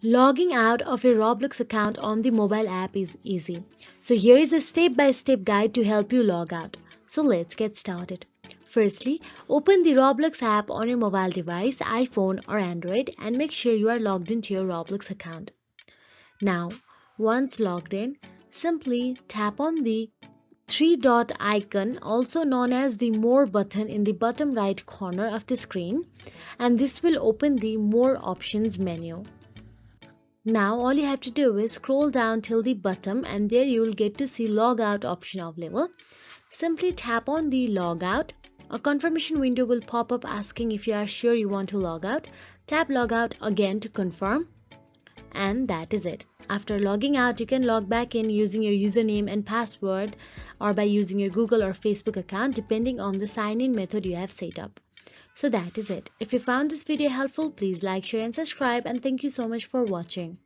Logging out of your Roblox account on the mobile app is easy. So here is a step-by-step guide to help you log out. So let's get started. Firstly, open the Roblox app on your mobile device, iPhone or Android, and make sure you are logged into your Roblox account. Now, once logged in, simply tap on the three dot icon, also known as the More button, in the bottom right corner of the screen, and this will open the More options menu. Now all you have to do is scroll down till the bottom, and there you will get to see logout option available. Simply tap on the logout. A confirmation window will pop up asking if you are sure you want to log out. Tap logout again to confirm, and that is it. After logging out, you can log back in using your username and password, or by using your Google or Facebook account depending on the sign-in method you have set up. So that is it. If you found this video helpful, please like, share and subscribe, and thank you so much for watching.